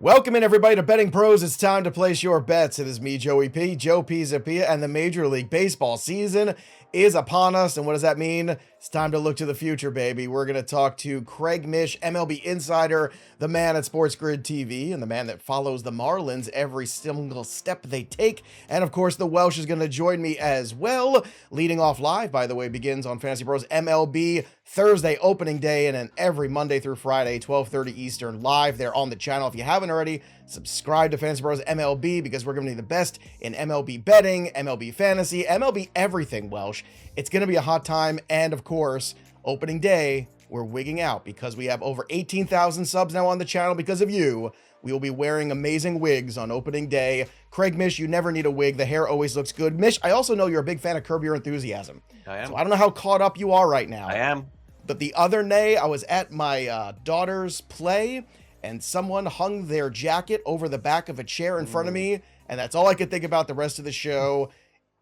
Welcome in, everybody, to Betting Pros. It's time to place your bets. It is me, Joe Pisapia, and the Major League Baseball season is upon us. And what does that mean? It's time to look to the future, baby. We're going to talk to Craig Mish, MLB insider, the man at Sports Grid TV, and the man that follows the Marlins every single step they take. And of course, the Welsh is going to join me as well. Leading off live, by the way, begins on Fantasy Pros MLB Thursday opening day, and then every Monday through Friday, 12:30 Eastern, live there on the channel. If you haven't already, subscribe to Fantasy Pros MLB, because we're going to be the best in MLB betting, MLB fantasy, MLB everything, Welsh. It's going to be a hot time, and of course, opening day, we're wigging out because we have over 18,000 subs now on the channel because of you. We will be wearing amazing wigs on opening day. Craig Mish, you never need a wig. The hair always looks good. Mish, I also know you're a big fan of Curb Your Enthusiasm. I am. So I don't know how caught up you are right now. I am. But the other day, I was at my daughter's play, and someone hung their jacket over the back of a chair in front of me, and that's all I could think about the rest of the show.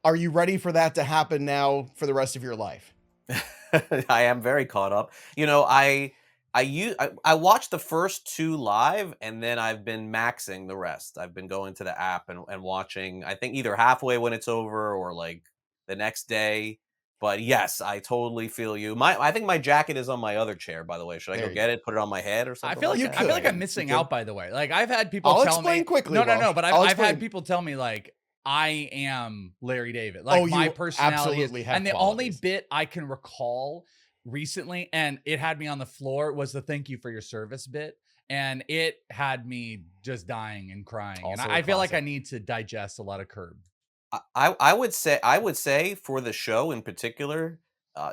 Are you ready for that to happen now for the rest of your life? I am very caught up. You know, I watched the first two live, and then I've been maxing the rest. I've been going to the app and watching, I think, either halfway when it's over or like the next day. But yes, I totally feel you. I think my jacket is on my other chair, by the way. Should I go get it, put it on my head or something? I feel like I'm missing out, by the way. Like, I've had people I'll tell explain me quickly. No, but I've had people tell me, like, I am Larry David. Like, my personality is, and the only bit I can recall recently, and it had me on the floor, was the "thank you for your service" bit, and it had me just dying and crying. Also and I feel like I need to digest a lot of Curb. I would say for the show in particular,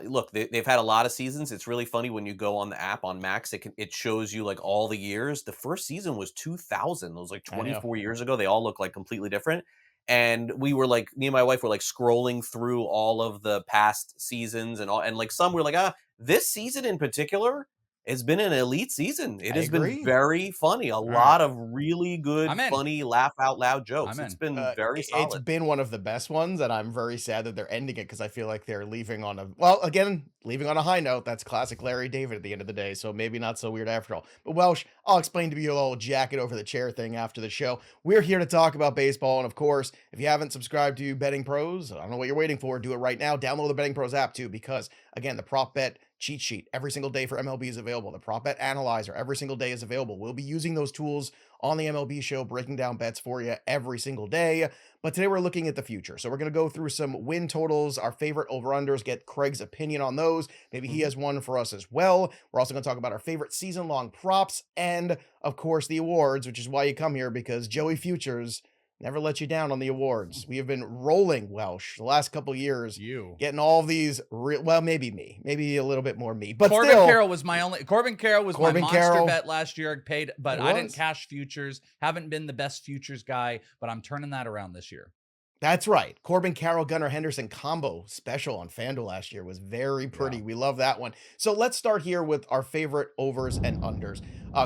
look, they've had a lot of seasons. It's really funny when you go on the app on Max, it shows you like all the years. The first season was 2000. It was like 24 years ago. They all look like completely different. And we were like, me and my wife were like scrolling through all of the past seasons and like some were like, this season in particular, it's been an elite season. It has been very funny. A lot of really good, funny, laugh out loud jokes. It's been very solid. It's been one of the best ones, and I'm very sad that they're ending it because I feel like they're leaving on a high note. That's classic Larry David at the end of the day, so maybe not so weird after all. But Welsh, I'll explain to you a little jacket over the chair thing after the show. We're here to talk about baseball, and of course, if you haven't subscribed to Betting Pros, I don't know what you're waiting for. Do it right now. Download the Betting Pros app too, because again, the prop bet cheat sheet every single day for MLB is available. The prop bet analyzer every single day is available. We'll be using those tools on the MLB show, breaking down bets for you every single day. But today we're looking at the future. So we're going to go through some win totals, our favorite over-unders, get Craig's opinion on those. Maybe he has one for us as well. We're also going to talk about our favorite season-long props and, of course, the awards, which is why you come here, because Joey Futures never let you down on the awards. We have been rolling, Welsh, the last couple years. Getting all of these, maybe me. Maybe a little bit more me. But Corbin still, Carroll was my monster bet last year. Paid, but I didn't cash futures. Haven't been the best futures guy, but I'm turning that around this year. That's right. Corbin Carroll, Gunnar Henderson combo special on FanDuel last year was very pretty. Yeah. We love that one. So let's start here with our favorite overs and unders.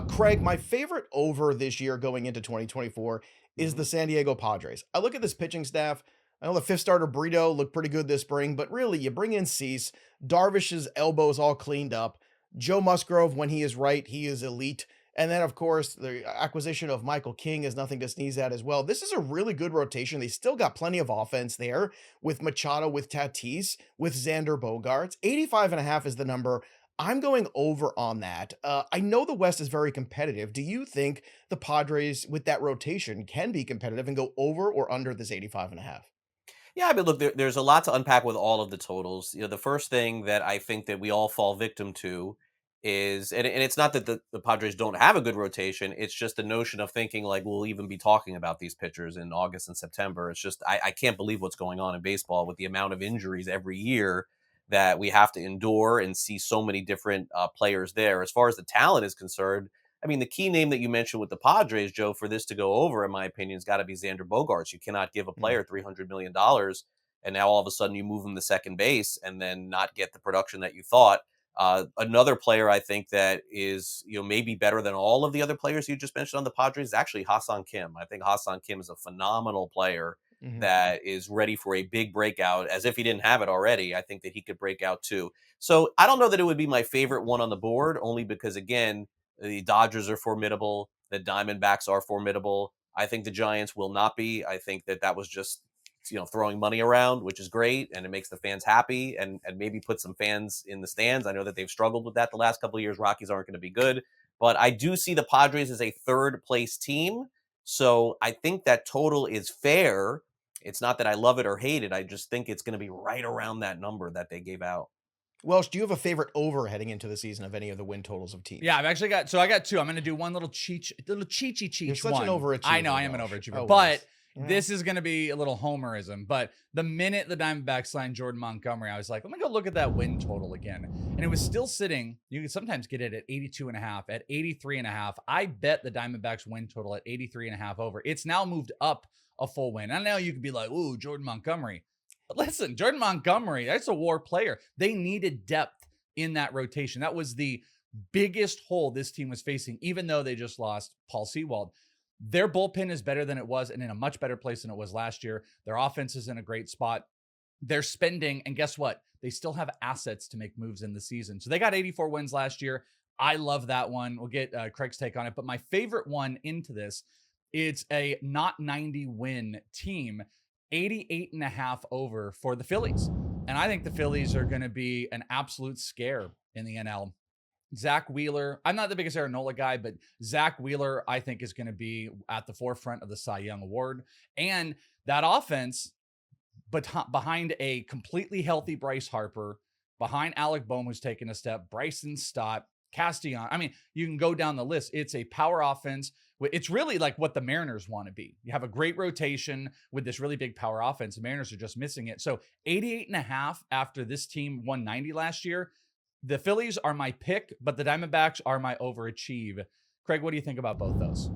Craig, my favorite over this year going into 2024 is the San Diego Padres. I look at this pitching staff. I know the fifth starter Brito looked pretty good this spring, but really you bring in Cease, Darvish's elbow's all cleaned up. Joe Musgrove, when he is right, he is elite. And then, of course, the acquisition of Michael King is nothing to sneeze at as well. This is a really good rotation. They still got plenty of offense there with Machado, with Tatis, with Xander Bogaerts. 85.5 is the number. I'm going over on that. I know the West is very competitive. Do you think the Padres, with that rotation, can be competitive and go over or under this 85.5? Yeah, I mean, look, there's a lot to unpack with all of the totals. You know, the first thing that I think that we all fall victim to is, and it's not that the Padres don't have a good rotation. It's just the notion of thinking like we'll even be talking about these pitchers in August and September. It's just, I can't believe what's going on in baseball with the amount of injuries every year that we have to endure and see so many different players there. As far as the talent is concerned, I mean, the key name that you mentioned with the Padres, Joe, for this to go over, in my opinion, has got to be Xander Bogaerts. You cannot give a player $300 million and now all of a sudden you move him to second base and then not get the production that you thought. Another player I think that is, maybe better than all of the other players you just mentioned on the Padres is actually Ha-Seong Kim. I think Ha-Seong Kim is a phenomenal player that is ready for a big breakout. As if he didn't have it already, I think that he could break out too. So I don't know that it would be my favorite one on the board, only because, again, the Dodgers are formidable. The Diamondbacks are formidable. I think the Giants will not be. I think that was just, throwing money around, which is great, and it makes the fans happy and maybe put some fans in the stands. I know that they've struggled with that the last couple of years. Rockies aren't going to be good, but I do see the Padres as a third place team. So I think that total is fair. It's not that I love it or hate it. I just think it's going to be right around that number that they gave out. Welsh, do you have a favorite over heading into the season of any of the win totals of teams? Yeah, I've actually got two. I'm going to do one little cheat You're such one. an overachiever. I know I am an overachiever, oh, but this is going to be a little homerism. But the minute the Diamondbacks signed Jordan Montgomery, I was like, let me go look at that win total again. And it was still sitting. You can sometimes get it at 82.5, at 83.5. I bet the Diamondbacks win total at 83.5 over. It's now moved up a full win. I know you could be like, ooh, Jordan Montgomery. But listen, Jordan Montgomery, that's a war player. They needed depth in that rotation. That was the biggest hole this team was facing, even though they just lost Paul Sewald. Their bullpen is better than it was and in a much better place than it was last year. Their offense is in a great spot. They're spending, and guess what? They still have assets to make moves in the season. So they got 84 wins last year. I love that one. We'll get Craig's take on it. But my favorite one into this, it's a not 90 win team, 88.5 over for the Phillies. And I think the Phillies are going to be an absolute scare in the NL. Zack Wheeler, I'm not the biggest Aaron Nola guy, but Zack Wheeler, I think, is going to be at the forefront of the Cy Young Award. And that offense, but behind a completely healthy Bryce Harper, behind Alec Boehm, who's taken a step, Bryson Stott, Castillo. I mean, you can go down the list. It's a power offense. It's really like what the Mariners want to be. You have a great rotation with this really big power offense. The Mariners are just missing it. So 88.5 after this team won 90 last year. The Phillies are my pick, but the Diamondbacks are my overachieve. Craig, what do you think about both those?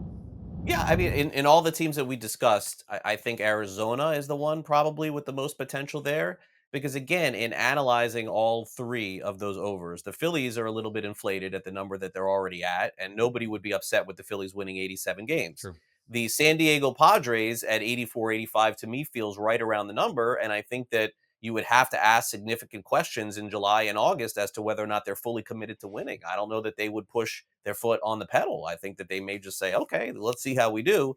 Yeah, I mean, in all the teams that we discussed, I think Arizona is the one probably with the most potential there. Because again, in analyzing all three of those overs, the Phillies are a little bit inflated at the number that they're already at, and nobody would be upset with the Phillies winning 87 games. True. The San Diego Padres at 84, 85 to me feels right around the number, and I think that you would have to ask significant questions in July and August as to whether or not they're fully committed to winning. I don't know that they would push their foot on the pedal. I think that they may just say, okay, let's see how we do.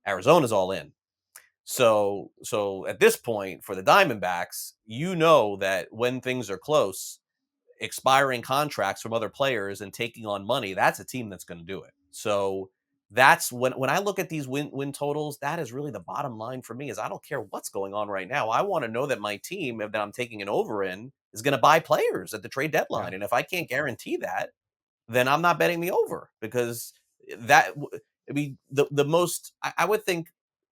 Arizona's all in. So at this point for the Diamondbacks, you know that when things are close, expiring contracts from other players and taking on money, that's a team that's going to do it. So that's when I look at these win totals, that is really the bottom line for me is I don't care what's going on right now. I want to know that my team that I'm taking an over in is going to buy players at the trade deadline. Yeah. And if I can't guarantee that, then I'm not betting the over because that, I mean, the most, I would think,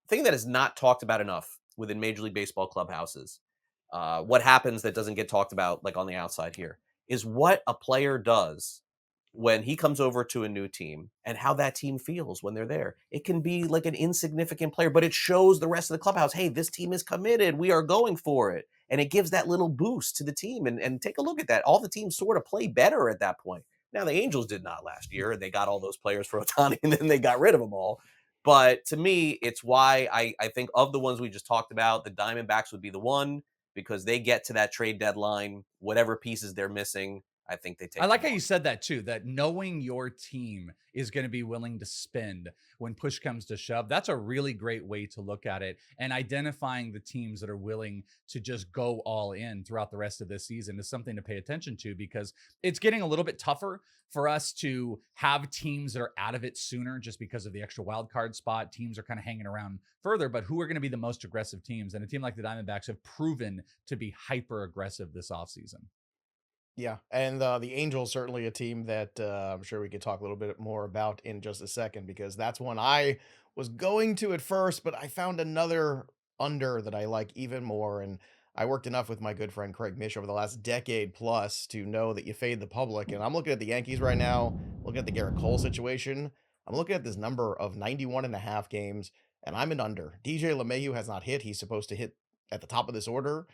thing that is not talked about enough within Major League Baseball clubhouses, what happens that doesn't get talked about like on the outside here is what a player does when he comes over to a new team and how that team feels when they're there. It can be like an insignificant player, but it shows the rest of the clubhouse, hey, this team is committed. We are going for it. And it gives that little boost to the team. And take a look at that. All the teams sort of play better at that point. Now, the Angels did not last year. They got all those players for Ohtani, and then they got rid of them all. But to me, it's why I think of the ones we just talked about, the Diamondbacks would be the one because they get to that trade deadline, whatever pieces they're missing, I think they take. I like how you said that too, that knowing your team is going to be willing to spend when push comes to shove. That's a really great way to look at it. And identifying the teams that are willing to just go all in throughout the rest of this season is something to pay attention to because it's getting a little bit tougher for us to have teams that are out of it sooner just because of the extra wild card spot. Teams are kind of hanging around further, but who are going to be the most aggressive teams? And a team like the Diamondbacks have proven to be hyper aggressive this offseason. Yeah, and the Angels certainly a team that I'm sure we could talk a little bit more about in just a second because that's one I was going to at first, but I found another under that I like even more. And I worked enough with my good friend Craig Mish over the last decade plus to know that you fade the public. And I'm looking at the Yankees right now, looking at the Garrett Cole situation. I'm looking at this number of 91.5 games, and I'm an under. DJ LeMahieu has not hit. He's supposed to hit at the top of this order.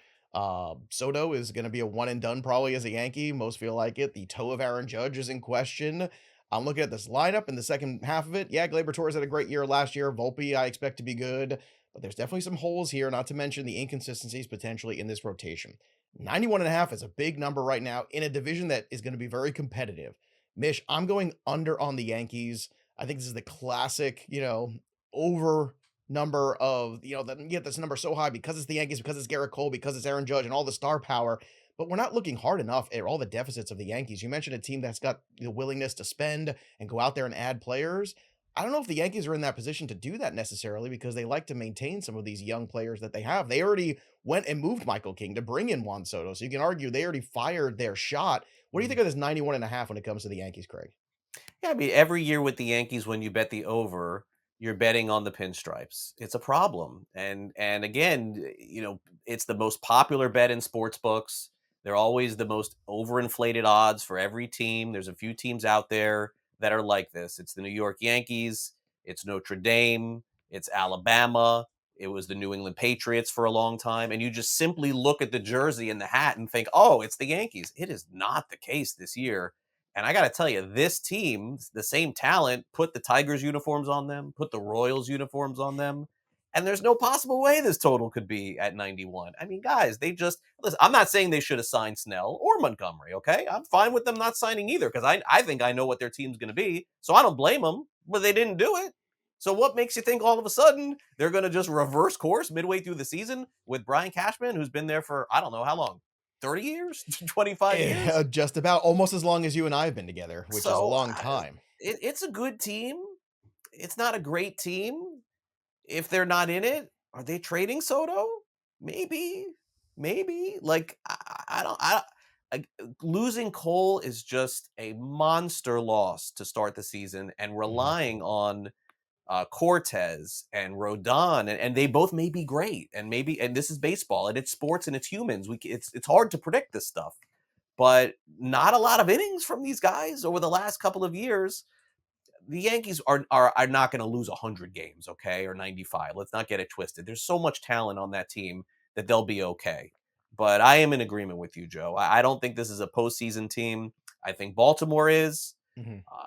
Soto is going to be a one and done probably as a Yankee. Most feel like it. The toe of Aaron Judge is in question. I'm looking at this lineup in the second half of it. Yeah, Gleyber Torres had a great year last year. Volpe, I expect to be good, but there's definitely some holes here, not to mention the inconsistencies potentially in this rotation. 91.5 is a big number right now in a division that is going to be very competitive. Mish, I'm going under on the Yankees. I think this is the classic, over number of, you get this number so high because it's the Yankees, because it's Garrett Cole, because it's Aaron Judge and all the star power. But we're not looking hard enough at all the deficits of the Yankees. You mentioned a team that's got the willingness to spend and go out there and add players. I don't know if the Yankees are in that position to do that necessarily because they like to maintain some of these young players that they have. They already went and moved Michael King to bring in Juan Soto. So you can argue they already fired their shot. What do you think of this 91.5 when it comes to the Yankees, Craig? Yeah, I mean, every year with the Yankees, when you bet the over, you're betting on the pinstripes. It's a problem, and again, it's the most popular bet in sports books. They're always the most overinflated odds for every team. There's a few teams out there that are like this. It's the New York Yankees. It's Notre Dame. It's Alabama. It was the New England Patriots for a long time. And you just simply look at the jersey and the hat and think, oh, it's the Yankees. It is not the case this year. And I got to tell you, this team, the same talent, put the Tigers uniforms on them, put the Royals uniforms on them. And there's no possible way this total could be at 91. I mean, guys, listen, I'm not saying they should have signed Snell or Montgomery, okay? I'm fine with them not signing either because I think I know what their team's going to be. So I don't blame them, but they didn't do it. So what makes you think all of a sudden they're going to just reverse course midway through the season with Brian Cashman, who's been there for, I don't know how long, 30 years, 25 years? Just about almost as long as you and I have been together, which is a long time. It's a good team. It's not a great team. If they're not in it, are they trading Soto? Maybe. Like losing Cole is just a monster loss to start the season, and relying on Cortez and Rodon, and they both may be great, and this is baseball and it's sports and it's humans. It's hard to predict this stuff, but not a lot of innings from these guys over the last couple of years. The Yankees are not going to lose 100 games, okay, or 95. Let's not get it twisted. There's so much talent on that team that they'll be okay. But I am in agreement with you, Joe. I don't think this is a postseason team. I think Baltimore is.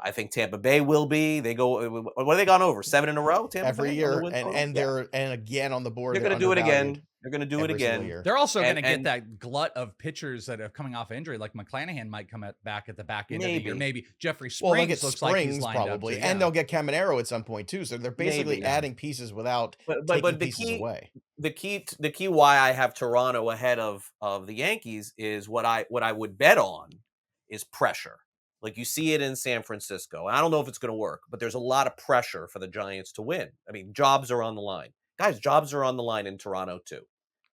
I think Tampa Bay will be. They go. What have they gone over? 7 in a row. Tampa every Bay year, and they're again on the board. They're going to do it again. They're going to do it again. They're also going to get that glut of pitchers that are coming off injury, like McClanahan might come back at the back end of the year. Maybe Jeffrey Springs looks like he's lined probably, up and they'll get Caminero at some point too. So they're basically adding pieces without taking pieces away. The key why I have Toronto ahead of the Yankees is what I would bet on is pressure. Like you see it in San Francisco. And I don't know if it's going to work, but there's a lot of pressure for the Giants to win. I mean, jobs are on the line. Guys, jobs are on the line in Toronto too.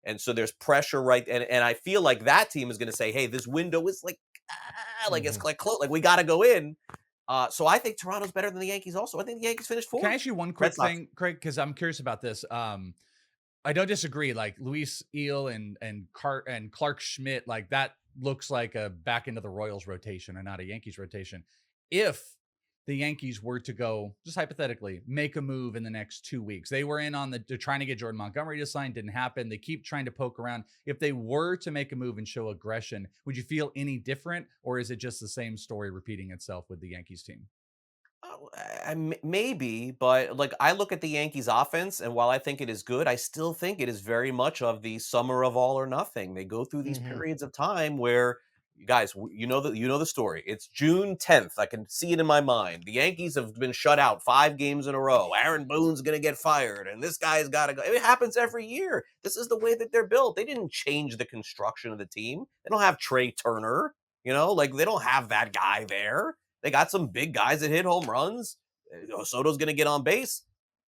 And so there's pressure, right? And I feel like that team is going to say, hey, this window is it's like close, like we got to go in. So I think Toronto's better than the Yankees also. I think the Yankees finished 4th. Can I ask you one quick thing, Craig? Because I'm curious about this. I don't disagree. Like Luis Eel and Clark Schmidt, like that looks like a back into the Royals rotation and not a Yankees rotation. If the Yankees were to go, just hypothetically, make a move in the next 2 weeks, they were in on they're trying to get Jordan Montgomery to sign, didn't happen. They keep trying to poke around. If they were to make a move and show aggression, would you feel any different, or is it just the same story repeating itself with the Yankees team? Maybe, but like I look at the Yankees offense, and while I think it is good, I still think it is very much of the summer of all or nothing. They go through these periods of time where, guys, you know the story. It's June 10th. I can see it in my mind. The Yankees have been shut out 5 games in a row. Aaron Boone's going to get fired, and this guy's got to go. It happens every year. This is the way that they're built. They didn't change the construction of the team. They don't have Trey Turner. Like they don't have that guy there. They got some big guys that hit home runs. Soto's going to get on base.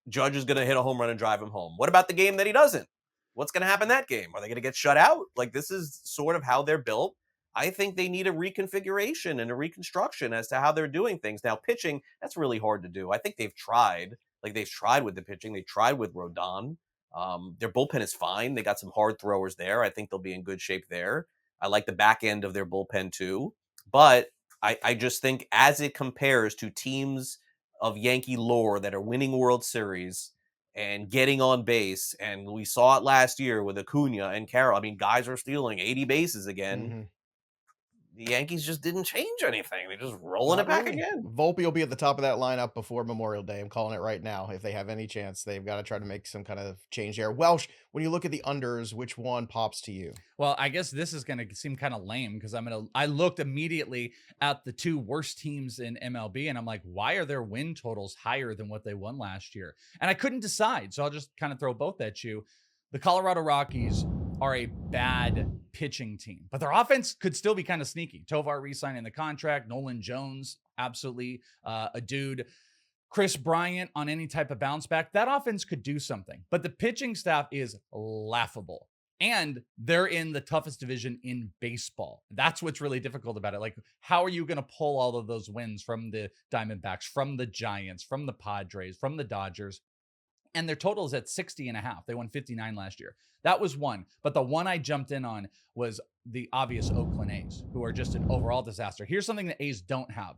Judge is going to hit a home run and drive him home. What about the game that he doesn't? What's going to happen that game? Are they going to get shut out? Like, this is sort of how they're built. I think they need a reconfiguration and a reconstruction as to how they're doing things. Now, pitching, that's really hard to do. I think they've tried. Like, they've tried with the pitching. They tried with Rodon. Their bullpen is fine. They got some hard throwers there. I think they'll be in good shape there. I like the back end of their bullpen, too. But I just think as it compares to teams of Yankee lore that are winning World Series and getting on base, and we saw it last year with Acuna and Carroll. I mean, guys are stealing 80 bases again. the Yankees just didn't change anything. They're just rolling it back again. Volpe will be at the top of that lineup before Memorial Day. I'm calling it right now. If they have any chance, they've got to try to make some kind of change there. Welsh, when you look at the unders, which one pops to you? Well, I guess this is going to seem kind of lame because I looked immediately at the two worst teams in MLB and I'm like, why are their win totals higher than what they won last year? And I couldn't decide. So I'll just kind of throw both at you. The Colorado Rockies are a bad pitching team, but their offense could still be kind of sneaky. Tovar re-signing the contract, Nolan Jones, absolutely a dude. Chris Bryant on any type of bounce back, that offense could do something, but the pitching staff is laughable. And they're in the toughest division in baseball. That's what's really difficult about it. Like, how are you going to pull all of those wins from the Dimondbacks, from the Giants, from the Padres, from the Dodgers? And their total is at 60.5. They won 59 last year. That was one. But the one I jumped in on was the obvious Oakland A's, who are just an overall disaster. Here's something the A's don't have.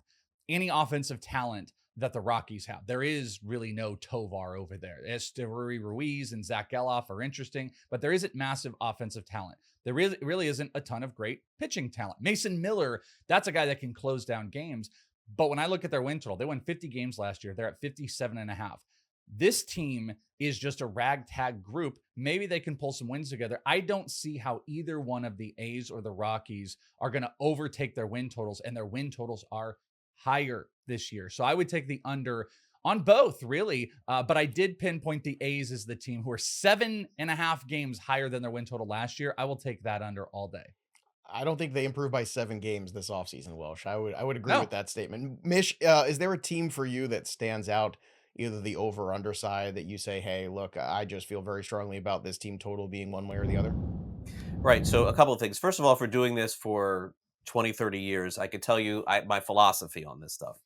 Any offensive talent that the Rockies have. There is really no Tovar over there. Esteury Ruiz and Zach Geloff are interesting, but there isn't massive offensive talent. There really isn't a ton of great pitching talent. Mason Miller, that's a guy that can close down games. But when I look at their win total, they won 50 games last year. They're at 57.5. This team is just a ragtag group. Maybe they can pull some wins together. I don't see how either one of the A's or the Rockies are going to overtake their win totals, and their win totals are higher this year. So I would take the under on both, really. But I did pinpoint the A's as the team who are 7.5 games higher than their win total last year. I will take that under all day. I don't think they improved by 7 games this offseason, Welsh. I would agree with that statement. Mish, is there a team for you that stands out, either the over or under side, that you say, hey, look, I just feel very strongly about this team total being one way or the other? Right. So a couple of things. First of all, for doing this for 20, 30 years, I could tell you my philosophy on this stuff.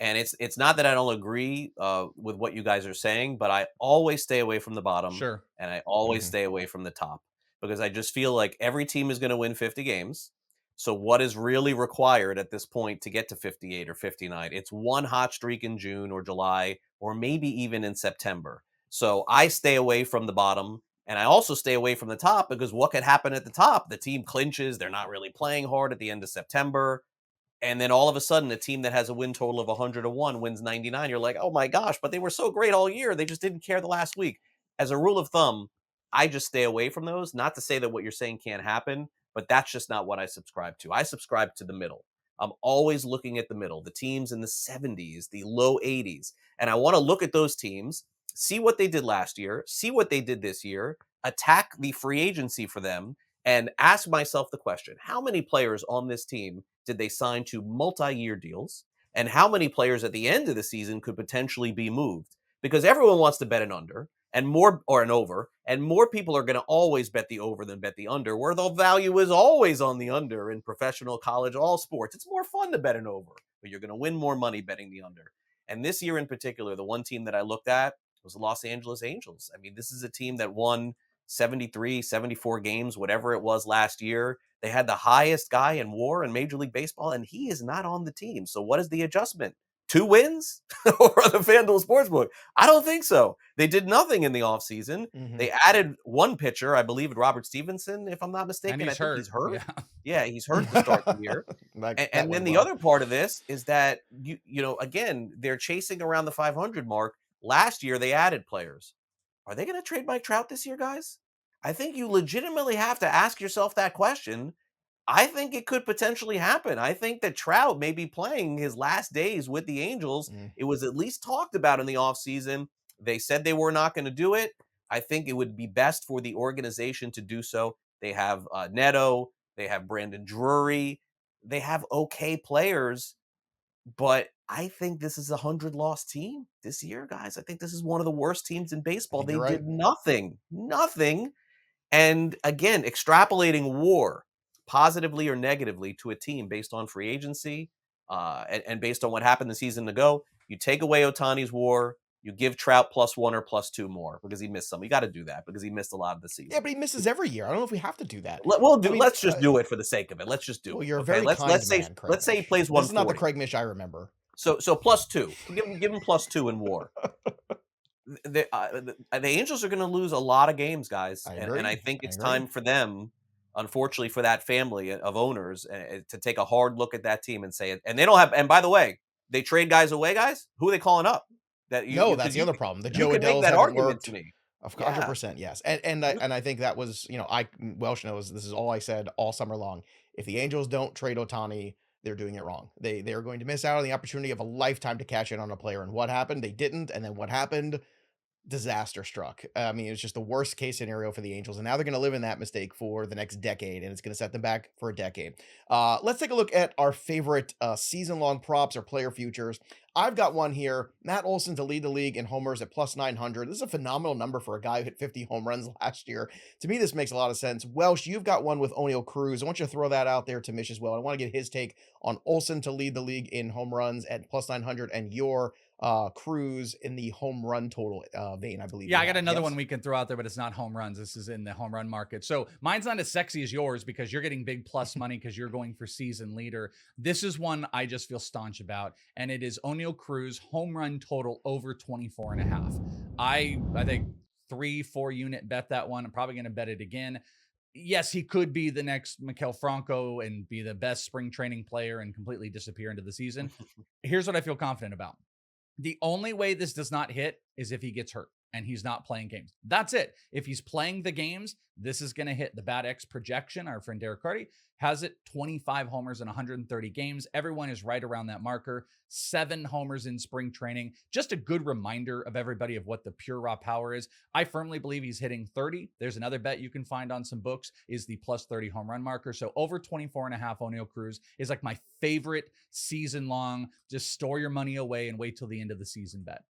And it's not that I don't agree with what you guys are saying, but I always stay away from the bottom. Sure. And I always stay away from the top because I just feel like every team is going to win 50 games. So what is really required at this point to get to 58 or 59? It's one hot streak in June or July, or maybe even in September. So I stay away from the bottom. And I also stay away from the top because what could happen at the top? The team clinches. They're not really playing hard at the end of September. And then all of a sudden, a team that has a win total of 101 wins 99. You're like, oh my gosh, but they were so great all year. They just didn't care the last week. As a rule of thumb, I just stay away from those. Not to say that what you're saying can't happen, but that's just not what I subscribe to. I subscribe to the middle. I'm always looking at the middle, the teams in the 70s, the low 80s. And I want to look at those teams, see what they did last year, see what they did this year, attack the free agency for them, and ask myself the question, how many players on this team did they sign to multi-year deals? And how many players at the end of the season could potentially be moved? Because everyone wants to bet an under and more, or an over, and more people are going to always bet the over than bet the under, where the value is always on the under in professional, college, all sports. It's more fun to bet an over, but you're going to win more money betting the under. And this year in particular, the one team that I looked at was the Los Angeles Angels. I mean, this is a team that won 73, 74 games, whatever it was last year. They had the highest guy in WAR in Major League Baseball, and he is not on the team. So what is the adjustment? 2 wins over the FanDuel Sportsbook? I don't think so. They did nothing in the offseason. They added one pitcher, I believe, Robert Stevenson, if I'm not mistaken. And I think he's hurt. Yeah, he's hurt to start the year. And then the other part of this is that, again, they're chasing around the 500 mark. Last year, they added players. Are they going to trade Mike Trout this year, guys? I think you legitimately have to ask yourself that question. I think it could potentially happen. I think that Trout may be playing his last days with the Angels. It was at least talked about in the offseason. They said they were not going to do it. I think it would be best for the organization to do so. They have Neto. They have Brandon Drury. They have okay players. But I think this is a 100-loss team this year, guys. I think this is one of the worst teams in baseball. They did nothing. And again, extrapolating WAR positively or negatively to a team based on free agency and based on what happened the season ago, you take away Ohtani's WAR, you give Trout +1 or +2 more because he missed some. You got to do that because he missed a lot of the season. Yeah, but he misses every year. I don't know if we have to do that. Let's just do it for the sake of it. Let's just do it. You're a very kind man, Craig let's say he plays 140. This is not the Craig Mish I remember. So +2. Give him +2 in WAR. The Angels are going to lose a lot of games, guys, and I think it's time for them unfortunately for that family of owners, to take a hard look at that team and say it. And they don't have. And by the way, they trade guys away, guys. Who are they calling up? That No, that's because the other problem. The you Joe can make Adells that haven't argument to worked. me. Of Yeah. 100%, yes. And I think that was, Welsh knows this is all I said all summer long. If the Angels don't trade Ohtani, they're doing it wrong. They're going to miss out on the opportunity of a lifetime to cash in on a player. And what happened? They didn't. And then what happened? Disaster struck. I mean, it was just the worst case scenario for the Angels, and now they're going to live in that mistake for the next decade, and it's going to set them back for a decade. Let's take a look at our favorite season-long props or player futures. I've got one here. Matt Olson to lead the league in homers at plus 900. This is a phenomenal number for a guy who hit 50 home runs last year. To me, this makes a lot of sense. Welsh, you've got one with Oneil Cruz. I want you to throw that out there to Mish as well. I want to get his take on Olson to lead the league in home runs at plus 900 and your Cruz in the home run total vein, I believe. Yeah, I got another one we can throw out there, but it's not home runs. This is in the home run market. So mine's not as sexy as yours because you're getting big plus money because you're going for season leader. This is one I just feel staunch about, and it is Oneil Cruz home run total over 24.5. I think 3-4 unit bet that one. I'm probably going to bet it again. Yes, he could be the next Maikel Franco and be the best spring training player and completely disappear into the season. Here's what I feel confident about. The only way this does not hit is if he gets hurt and he's not playing games. That's it. If he's playing the games, this is going to hit. The Bat X projection, our friend Derek Carty, has it 25 homers in 130 games. Everyone is right around that marker. 7 homers in spring training. Just a good reminder of everybody of what the pure raw power is. I firmly believe he's hitting 30. There's another bet you can find on some books is the plus 30 home run marker. So over 24.5 Oneil Cruz is like my favorite season long. Just store your money away and wait till the end of the season bet.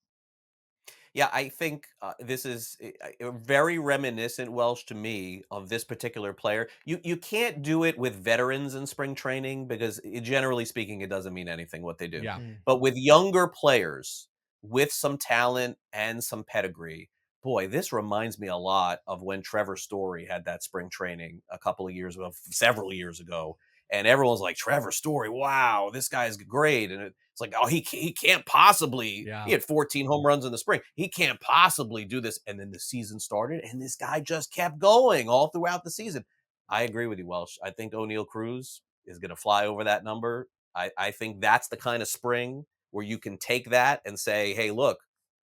Yeah, I think this is very reminiscent, Welsh, to me, of this particular player. You can't do it with veterans in spring training because, generally speaking, it doesn't mean anything what they do. Yeah. But with younger players with some talent and some pedigree, boy, this reminds me a lot of when Trevor Story had that spring training a couple of years ago, several years ago. And everyone's like, Trevor Story, wow, this guy's great. And it's like, oh, he can't possibly. Yeah. He had 14 home runs in the spring. He can't possibly do this. And then the season started, and this guy just kept going all throughout the season. I agree with you, Welsh. I think Oneil Cruz is going to fly over that number. I think that's the kind of spring where you can take that and say, hey, look,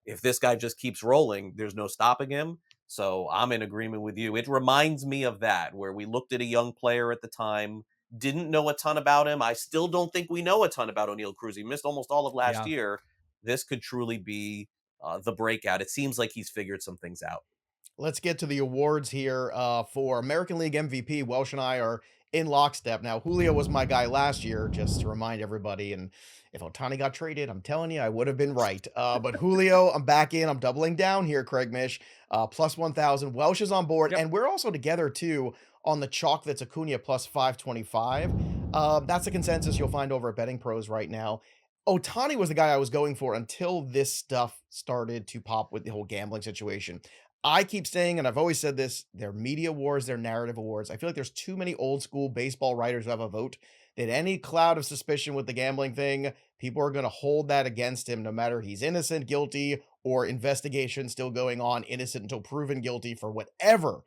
if this guy just keeps rolling, there's no stopping him. So I'm in agreement with you. It reminds me of that, where we looked at a young player at the time, didn't know a ton about him. I still don't think we know a ton about Oneil Cruz. He missed almost all of last year. This could truly be the breakout. It seems like he's figured some things out. Let's get to the awards here for American League MVP. Welsh and I are in lockstep. Now, Julio was my guy last year, just to remind everybody. And if Ohtani got traded, I'm telling you, I would have been right. But Julio, I'm back in. I'm doubling down here, Craig Mish. Plus 1,000. Welsh is on board. Yep. And we're also together, too, on the chalk that's Acuna plus 525. That's a consensus you'll find over at BettingPros right now. Ohtani was the guy I was going for until this stuff started to pop with the whole gambling situation. I keep saying, and I've always said this, they're media wars, they're narrative awards. I feel like there's too many old school baseball writers who have a vote that any cloud of suspicion with the gambling thing, people are going to hold that against him no matter he's innocent, guilty, or investigation still going on, innocent until proven guilty for whatever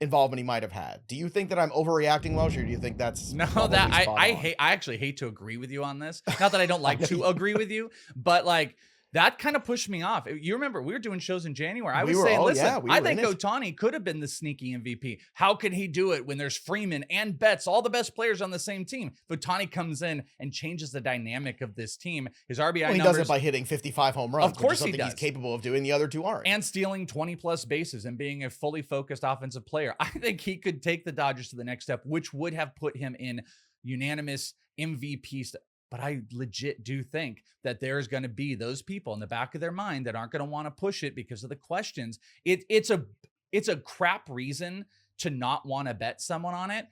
involvement he might have had. Do you think that I'm overreacting, Welsh, or do you think that's no? That I actually hate to agree with you on this. Not that I don't like to agree with you, but like that kind of pushed me off. You remember we were doing shows in January. I was saying, listen, I think Ohtani could have been the sneaky MVP. How could he do it when there's Freeman and Betts, all the best players on the same team? If Ohtani comes in and changes the dynamic of this team, his RBI numbers. He does it by hitting 55 home runs. Of course he does. He's capable of doing. The other two aren't. And stealing 20 plus bases and being a fully focused offensive player. I think he could take the Dodgers to the next step, which would have put him in unanimous MVP. But I legit do think that there's going to be those people in the back of their mind that aren't going to want to push it because of the questions. It's a crap reason to not want to bet someone on it,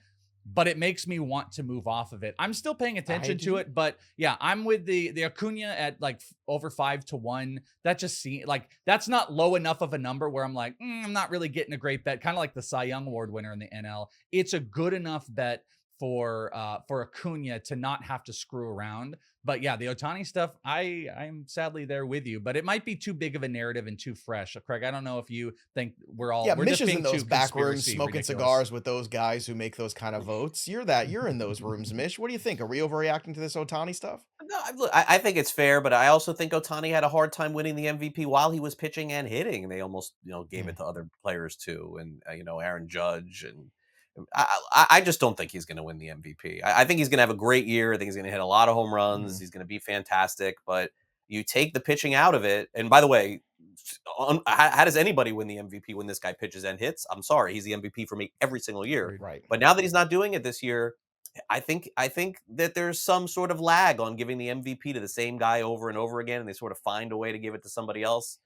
but it makes me want to move off of it. I'm still paying attention to it, but yeah, I'm with the Acuna at like over 5-1. That just seems like that's not low enough of a number where I'm like, I'm not really getting a great bet. Kind of like the Cy Young Award winner in the NL. It's a good enough bet for Acuna to not have to screw around, But yeah, the Ohtani stuff, I'm sadly there with you, but it might be too big of a narrative and too fresh. Craig, I don't know if you think we're Mish just is being in those too back rooms smoking ridiculous. cigars with those guys who make those kind of votes. You're in those rooms, Mish. What do you think? Are we overreacting to this Ohtani stuff? No, look, I think it's fair, but I also think Otani had a hard time winning the MVP while he was pitching and hitting. They almost, gave it to other players too, and Aaron Judge, and I just don't think he's going to win the MVP. I think he's going to have a great year. I think he's going to hit a lot of home runs. He's going to be fantastic, but you take the pitching out of it. And by the way, how does anybody win the MVP when this guy pitches and hits? I'm sorry, he's the MVP for me every single year. Right. But now that he's not doing it this year, I think that there's some sort of lag on giving the MVP to the same guy over and over again, and they sort of find a way to give it to somebody else.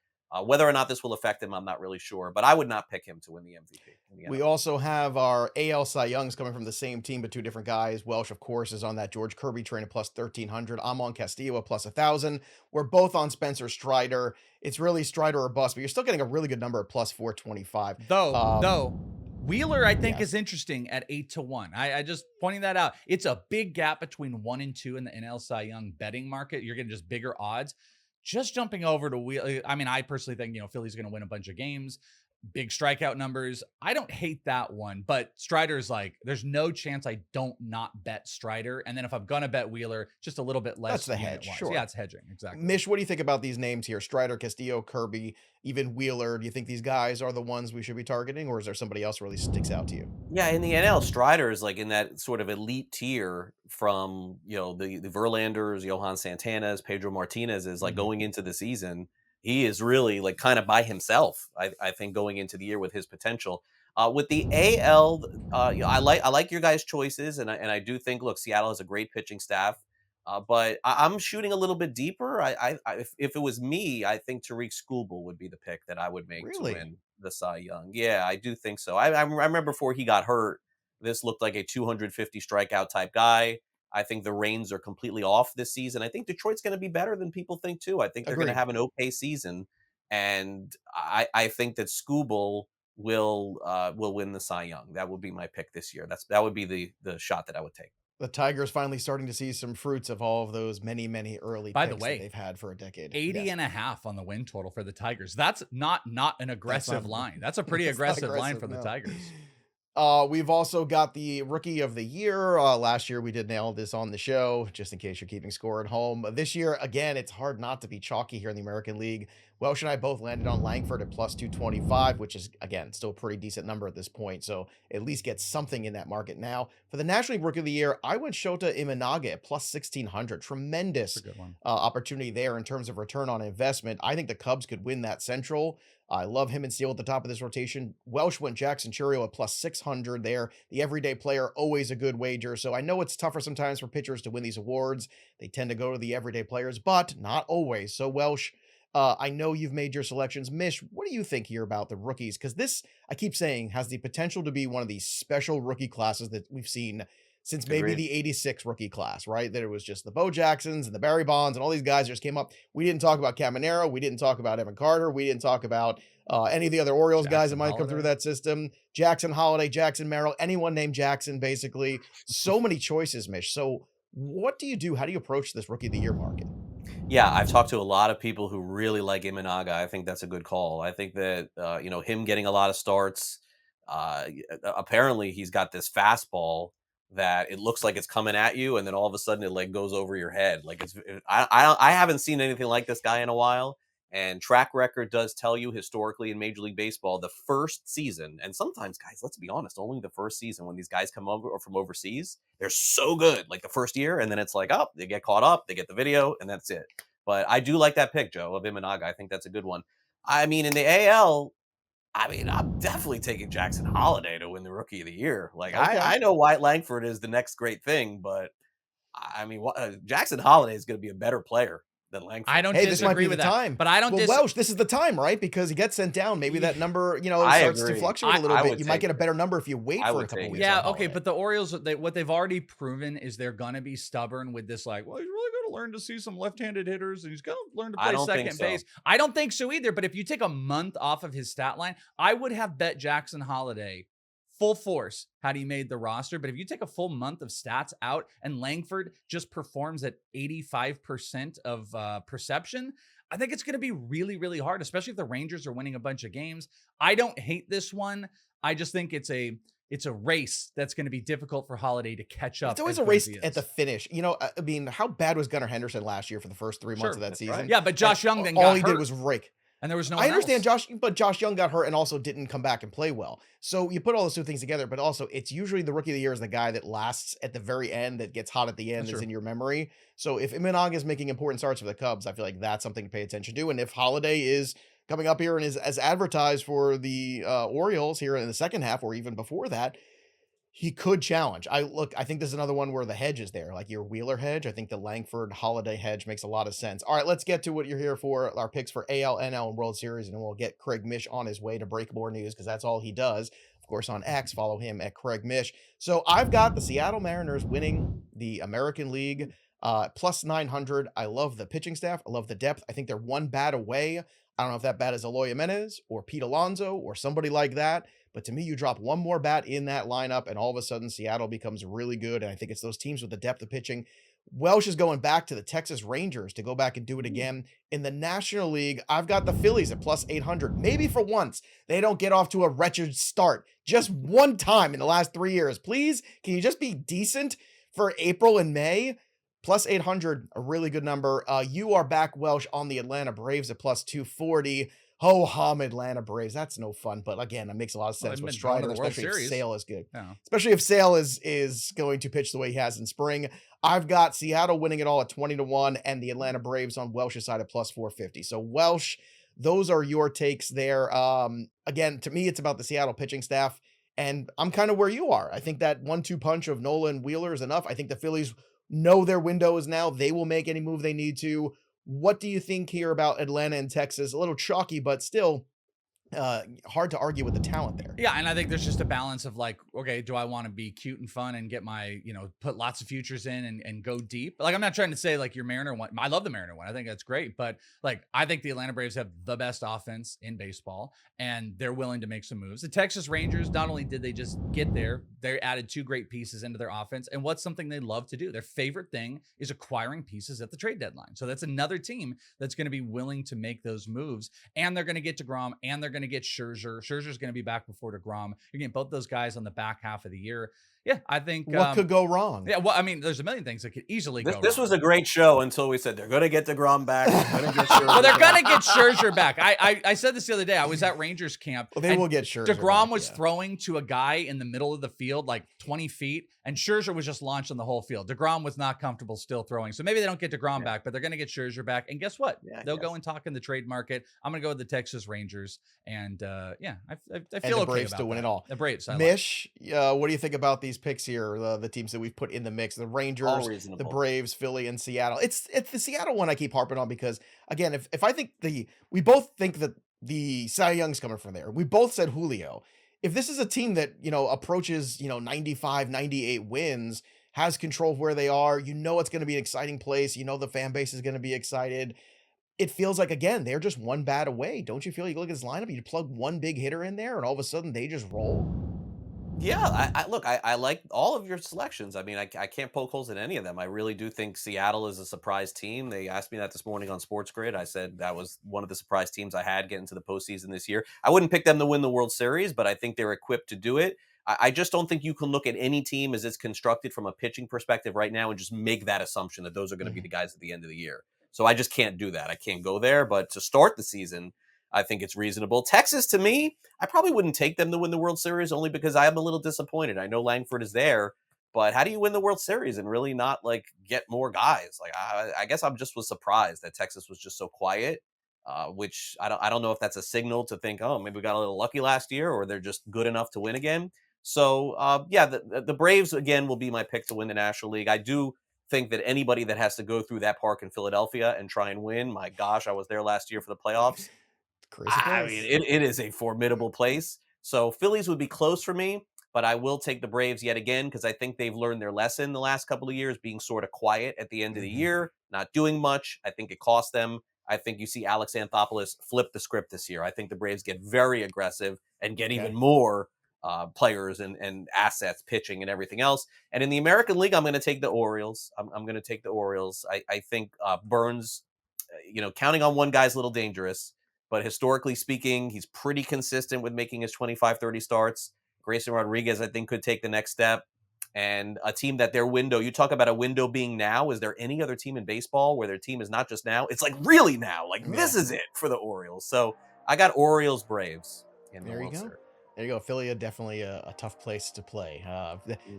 Whether or not this will affect him, I'm not really sure, but I would not pick him to win the MVP. We also have our AL Cy Youngs coming from the same team, but two different guys. Welsh, of course, is on that George Kirby train at plus 1,300. I'm on Castillo at plus 1,000. We're both on Spencer Strider. It's really Strider or bust, but you're still getting a really good number at plus 425. Though Wheeler, I think, is interesting at 8-1. I just pointing that out. It's a big gap between 1 and 2 in the NL Cy Young betting market. You're getting just bigger odds. Just jumping over to Wheeler. I mean, I personally think, Philly's going to win a bunch of games. Big strikeout numbers. I don't hate that one, but Strider's like, there's no chance I don't not bet Strider. And then if I'm going to bet Wheeler, just a little bit less. That's the hedge. Sure. Yeah, it's hedging. Exactly. Mish, what do you think about these names here? Strider, Castillo, Kirby, even Wheeler. Do you think these guys are the ones we should be targeting, or is there somebody else really sticks out to you? Yeah, in the NL, Strider is like in that sort of elite tier from, the Verlanders, Johan Santanas, Pedro Martinez is like going into the season. He is really like kind of by himself, I think, going into the year with his potential. With the AL, I like your guys' choices, and I do think, look, Seattle has a great pitching staff, but I'm shooting a little bit deeper. If it was me, I think Tariq Skubal would be the pick that I would make to win the Cy Young. Yeah, I do think so. I remember before he got hurt, this looked like a 250 strikeout type guy. I think the reins are completely off this season. I think Detroit's going to be better than people think too. I think they're going to have an okay season, and I think that Skubal will win the Cy Young. That would be my pick this year. That would be the shot that I would take. The Tigers finally starting to see some fruits of all of those many early picks that they've had for a decade. 80.5 on the win total for the Tigers. That's not an aggressive line. That's a pretty aggressive line for the Tigers. We've also got the Rookie of the Year. Last year we did nail this on the show, just in case you're keeping score at home. This year, again, it's hard not to be chalky here in the American League. Welsh and I both landed on Langford at plus 225, which is, again, still a pretty decent number at this point. So at least get something in that market now. For the National League Rookie of the Year, I went Shōta Imanaga at plus 1,600. Tremendous opportunity there in terms of return on investment. I think the Cubs could win that Central. I love him and Steele at the top of this rotation. Welsh went Jackson Chourio at plus 600 there. The everyday player, always a good wager. So I know it's tougher sometimes for pitchers to win these awards. They tend to go to the everyday players, but not always. So Welsh, I know you've made your selections. Mish, what do you think here about the rookies? Because this, I keep saying, has the potential to be one of these special rookie classes that we've seen since maybe the 86 rookie class, right? That it was just the Bo Jacksons and the Barry Bonds and all these guys just came up. We didn't talk about Caminero. We didn't talk about Evan Carter. We didn't talk about any of the other Orioles guys that might come through that system. Jackson Holiday, Jackson Merrill, anyone named Jackson, basically. So many choices, Mish. So what do you do? How do you approach this Rookie of the Year market? Yeah, I've talked to a lot of people who really like Imanaga. I think that's a good call. I think that, him getting a lot of starts, apparently he's got this fastball that it looks like it's coming at you, and then all of a sudden it like goes over your head. Like I haven't seen anything like this guy in a while. And track record does tell you historically in Major League Baseball, the first season, and sometimes, guys, let's be honest, only the first season when these guys come over or from overseas, they're so good, like the first year, and then it's like, oh, they get caught up, they get the video, and that's it. But I do like that pick, Joe, of Imanaga. I think that's a good one. I mean, in the AL, I'm definitely taking Jackson Holiday to win the Rookie of the Year. Like, okay. I know Wyatt Langford is the next great thing, but I mean, Jackson Holiday is going to be a better player than Langford. I don't disagree this might be with the that. Time. But I don't. Well, Welsh, this is the time, right? Because he gets sent down. Maybe that number, starts to fluctuate a little bit. You might get a better number if you wait for a couple weeks. Yeah, okay. But the Orioles, what they've already proven is they're going to be stubborn with this. Like, well, he's really going to learn to see some left-handed hitters, and he's going to learn to play second base. I don't think so either. But if you take a month off of his stat line, I would have bet Jackson Holiday full force had he made the roster. But if you take a full month of stats out and Langford just performs at 85% of perception, I think it's going to be really, really hard, especially if the Rangers are winning a bunch of games. I don't hate this one. I just think it's a race that's going to be difficult for Holiday to catch up. It's always a race at the finish. You know, I mean, how bad was Gunnar Henderson last year for the first 3 months of that season? Right. Yeah, but Josh Young then all he did was rake. And there was no one I understand else. Josh Young got hurt and also didn't come back and play well. So you put all those two things together, but also it's usually the rookie of the year is the guy that lasts at the very end, that gets hot at the end, is in your memory. So if Imanaga is making important starts for the Cubs, I feel like that's something to pay attention to. And if Holiday is coming up here and is as advertised for the Orioles here in the second half, or even before that, he could challenge. I think this is another one where the hedge is there, like your Wheeler hedge. I think the Langford Holiday hedge makes a lot of sense. All right, let's get to what you're here for, our picks for AL, NL, and World Series, and then we'll get Craig Mish on his way to break more news, because that's all he does. Of course, on X, follow him at Craig Mish. So I've got the Seattle Mariners winning the American League, plus 900. I love the pitching staff. I love the depth. I think they're one bat away. I don't know if that bat is Eloy Jimenez or Pete Alonso or somebody like that. But to me, you drop one more bat in that lineup, and all of a sudden, Seattle becomes really good. And I think it's those teams with the depth of pitching. Welsh is going back to the Texas Rangers to go back and do it again. In the National League, I've got the Phillies at plus 800. Maybe for once, they don't get off to a wretched start. Just one time in the last 3 years. Please, can you just be decent for April and May? Plus 800, a really good number. You are back, Welsh, on the Atlanta Braves at plus 240. Ho hum, Atlanta Braves. That's no fun, but again, it makes a lot of sense with Strider, especially if Sale is good. Yeah. Especially if Sale is going to pitch the way he has in spring. I've got Seattle winning it all at 20-1 and the Atlanta Braves on Welsh's side at plus 450. So Welsh, those are your takes there. Again, to me, it's about the Seattle pitching staff, and I'm kind of where you are. I think that 1-2 punch of Nola and Wheeler is enough. I think the Phillies know their window is now. They will make any move they need to. What do you think here about Atlanta and Texas? A little chalky, but still hard to argue with the talent there. Yeah, and I think there's just a balance of like, okay, do I want to be cute and fun and get my, put lots of futures in and go deep? Like, I'm not trying to say like your Mariner one. I love the Mariner one. I think that's great. But like, I think the Atlanta Braves have the best offense in baseball, and they're willing to make some moves. The Texas Rangers, not only did they just get there, they added 2 great pieces into their offense. And what's something they love to do? Their favorite thing is acquiring pieces at the trade deadline. So that's another team that's going to be willing to make those moves. And they're going to get DeGrom, and they're going to get Scherzer. Scherzer's going to be back before DeGrom. You're getting both those guys on the back half of the year. Yeah, I think what could go wrong? Yeah, well, I mean, there's a million things that could easily go wrong. This was a great show until we said they're going to get DeGrom back. Well, they're going to get Scherzer back. I said this the other day. I was at Rangers camp. Well, they will get Scherzer. DeGrom was throwing to a guy in the middle of the field, like 20 feet, and Scherzer was just launched on the whole field. DeGrom was not comfortable still throwing. So maybe they don't get DeGrom back, but they're going to get Scherzer back. And guess what? They'll go and talk in the trade market. I'm going to go with the Texas Rangers. And I feel and the okay Braves about to win that. it all. The Braves. Mish, what do you think about these picks here? The teams that we've put in the mix, the Rangers, the Braves, Philly, and Seattle. It's the Seattle one I keep harping on because, again, if I think we both think that the Cy Young's coming from there. We both said Julio. If this is a team that, approaches, 95, 98 wins, has control of where they are, it's going to be an exciting place. The fan base is going to be excited. It feels like, again, they're just one bat away. Don't you feel you look at this lineup, you plug one big hitter in there and all of a sudden they just roll? Yeah, I like all of your selections. I mean, I can't poke holes in any of them. I really do think Seattle is a surprise team. They asked me that this morning on Sports Grid. I said that was one of the surprise teams I had getting to the postseason this year. I wouldn't pick them to win the World Series, but I think they're equipped to do it. I just don't think you can look at any team as it's constructed from a pitching perspective right now and just make that assumption that those are going to be the guys at the end of the year. So I just can't do that. I can't go there. But to start the season, I think it's reasonable. Texas, to me, I probably wouldn't take them to win the World Series only because I am a little disappointed. I know Langford is there, but how do you win the World Series and really not get more guys? I guess I'm just was surprised that Texas was just so quiet, which I don't know if that's a signal to think, oh, maybe we got a little lucky last year or they're just good enough to win again. So the Braves again will be my pick to win the National League. I do think that anybody that has to go through that park in Philadelphia and try and win, my gosh, I was there last year for the playoffs. Crazy place. I mean, it is a formidable place. So Phillies would be close for me, but I will take the Braves yet again because I think they've learned their lesson the last couple of years, being sort of quiet at the end of the year, not doing much. I think it cost them. I think you see Alex Anthopoulos flip the script this year. I think the Braves get very aggressive and get even more players and assets, pitching and everything else. And in the American League, I'm going to take the Orioles. I'm going to take the Orioles. I think Burns, counting on one guy's a little dangerous, but historically speaking, he's pretty consistent with making his 25, 30 starts. Grayson Rodriguez, I think, could take the next step. And a team that their window, you talk about a window being now. Is there any other team in baseball where their team is not just now? It's like really now. Like this is it for the Orioles. So I got Orioles Braves in the World Series. There you go. Philly, definitely a tough place to play.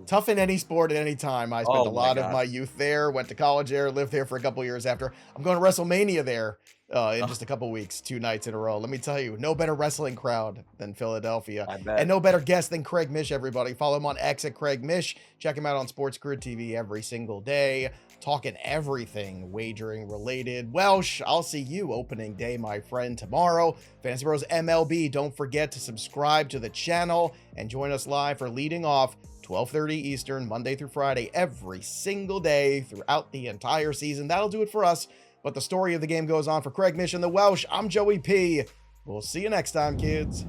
Tough in any sport at any time. I spent a lot of my youth there, went to college there, lived there for a couple years after. I'm going to WrestleMania there in just a couple weeks, 2 nights in a row. Let me tell you, no better wrestling crowd than Philadelphia. And no better guest than Craig Mish, everybody. Follow him on X at Craig Mish. Check him out on Sports Grid TV every single day. Talking everything wagering related. Welsh, I'll see you opening day, my friend, tomorrow. Fantasy Bros MLB. Don't forget to subscribe to the channel and join us live for leading off 12:30 Eastern, Monday through Friday, every single day throughout the entire season. That'll do it for us. But the story of the game goes on. For Craig Mish and the Welsh, I'm Joey P. We'll see you next time, kids.